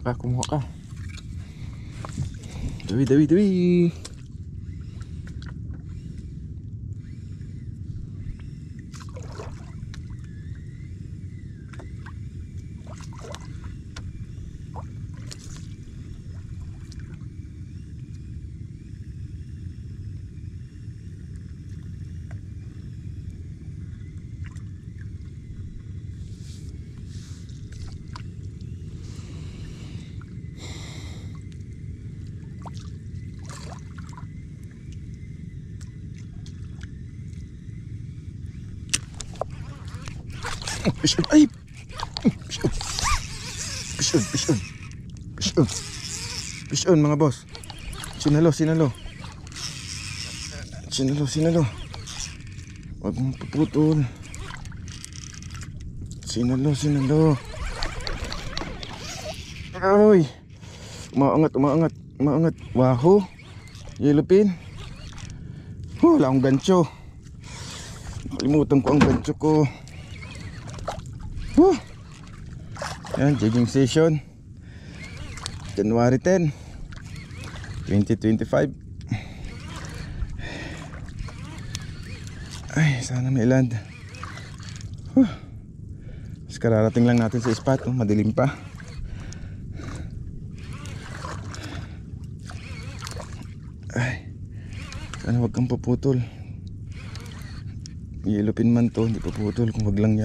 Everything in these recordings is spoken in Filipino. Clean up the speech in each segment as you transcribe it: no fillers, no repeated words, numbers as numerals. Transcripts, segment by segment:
Kumuha ka. Dawi. Pishon, ay! Pishon mga boss. Sinalo. Huwag mong puputol. Sinalo. Ay! Umaangat. Wahoo. Yellowfin. Wala akong gancho. Nakalimutan ko ang gancho ko. Yan, jigging session January 10, 2025. Ay, sana may land. Mas kararating lang natin sa spot, madilim pa. Ay, sana wag kang paputol. Yellowfin man to, hindi paputol. Kung wag lang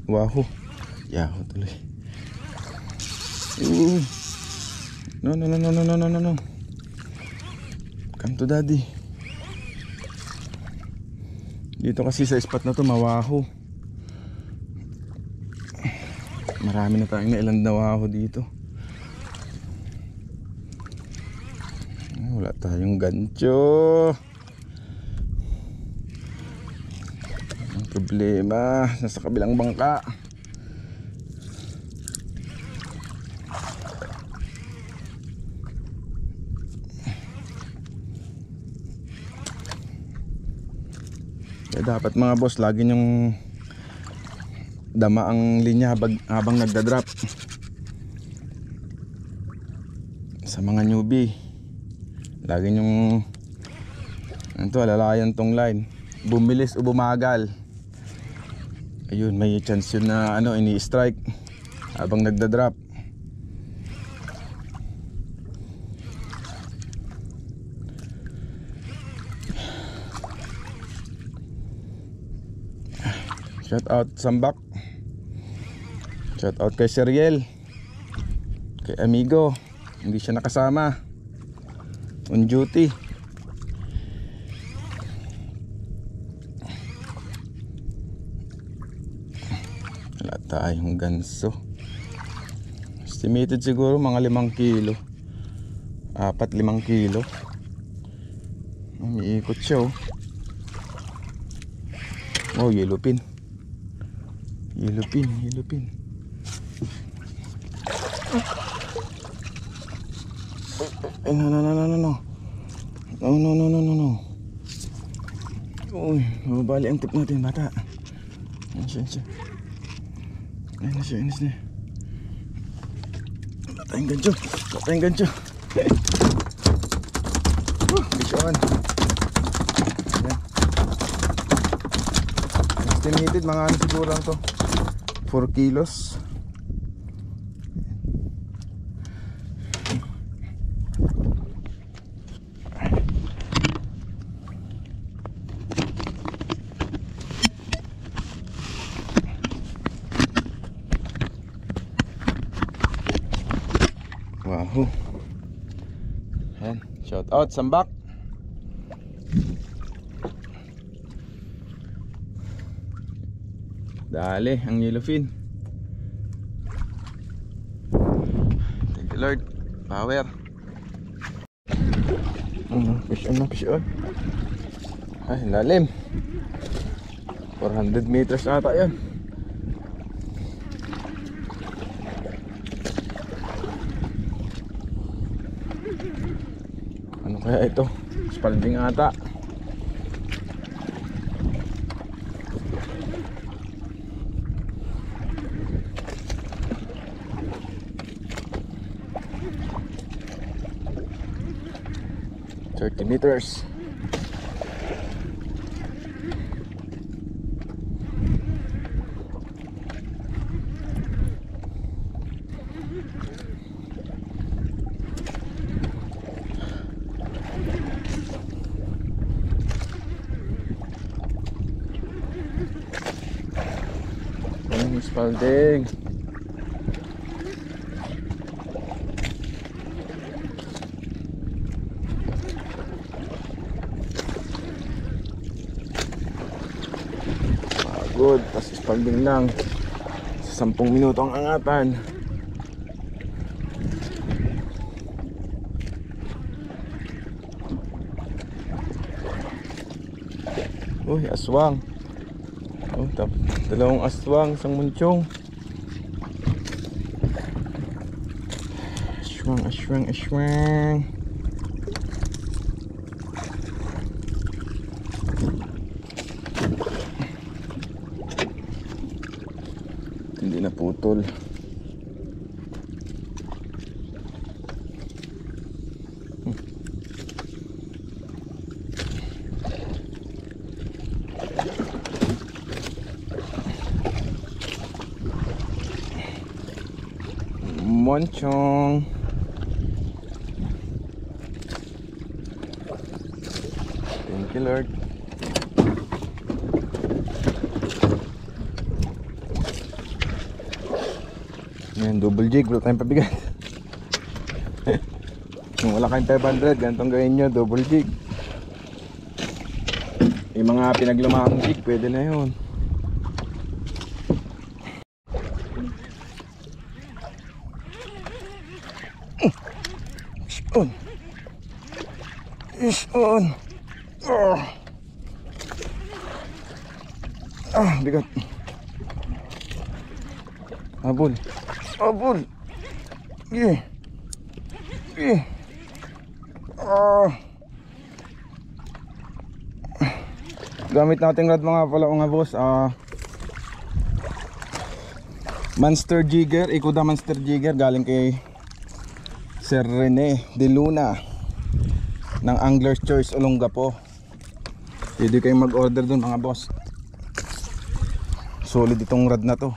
wahoo tuloy. No. Come to daddy. Dito kasi sa spot na to mawaho. Marami na tayong nailan na waho dito. Wala tayong gancho. Ang problema nasa kabilang bangka. Dapat mga boss lagi nyong dama ang linya habang nagdadrop. Sa mga newbie lagi nyong alalayan tong line, bumilis o bumagal. Ayun, may chance yun na ini-strike habang nagdadrop. Shout out Sambak. Shout out kay Seriel. Kay Amigo. Hindi siya nakasama on duty. Wala tayong ganso. Estimated siguro mga 5 kilo. 4-5 kilo. Umiikot siya oh. Oh, yellowfin. Yellowfin. No. Uy, mabali ang tip natin bata. Ayan siya. Wala tayong gancho. Bisyon. Estimated mga siguro lang to 4 kilos. Wahoo. Ayan, shout out Sambak. Dali ang yellowfin. Thank you Lord. Power. Fish on. Ay, lalim. 400 meters ata yun. Ano kaya ito? Spalding ata. 30 meters. Spalding. Pagod, tas spalding lang. Sa 10 minuto ang angatan. Uy, aswang. Oh, dalawang aswang, isang munchong. Aswang. Hindi na putol. Monchong. Thank you, Lord. Yan, double jig, wala tayong pabigat. Kung wala kayong 500, ganitong gawin nyo, double jig. Yung mga pinaglumaang jig, pwede na yun. Fish on. Bigat. Abul. Gamit natin rod mga pala mga boss. Monster Jigger, Ikuda Monster Jigger galing kay Sir Rene De Luna ng Angler's Choice Olongapo. Pwede kayong mag-order dun mga boss. Solid itong rod na to.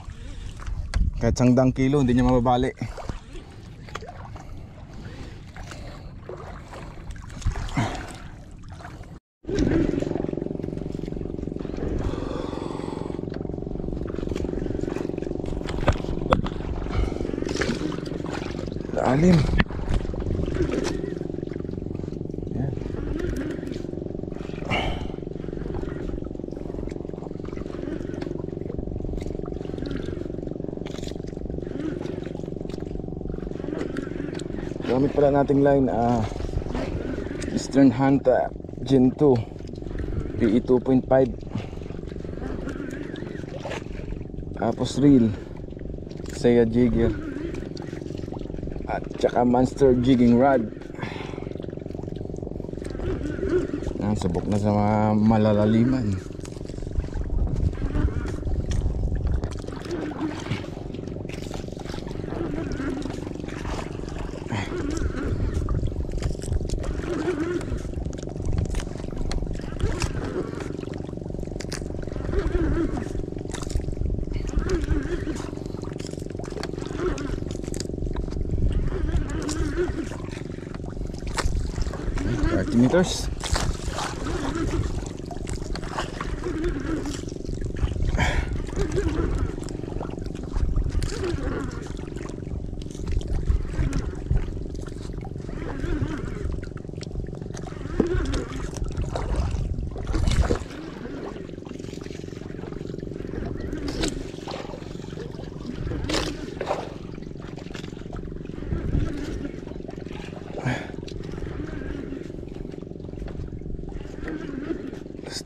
Kahit 100 kilo hindi niya mababali. Lalim. Gamit pala nating line Eastern Hunter Gen 2 PE 2.5, tapos reel Saya Jigger at saka Monster Jigging Rod. Subok na sa mga malalaliman. Meters.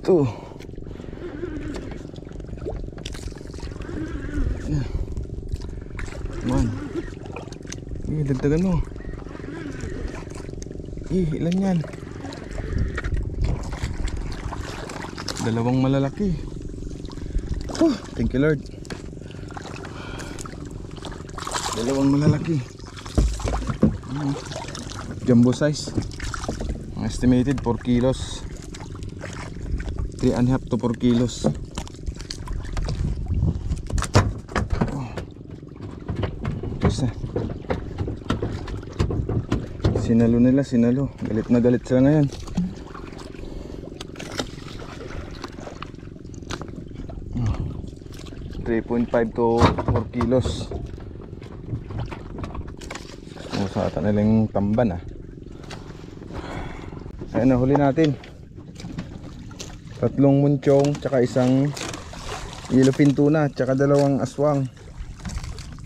Ito. One. Dagdagan mo. Ilan yan? Dalawang malalaki. Thank you Lord. Dalawang malalaki. Jumbo size. Ang estimated 4 kilos. 3.5 to 4 kilos. Isa. Sinalo nila, sinalo. Galit na galit sila ngayon. Oh. 3.5 to 4 kilos. Sa nila yung tamban ah. Ayan, nahuli natin 3 munchong, tsaka isang yellowfin tuna, tsaka 2 aswang.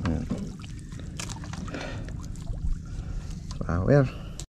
Ayan. Power.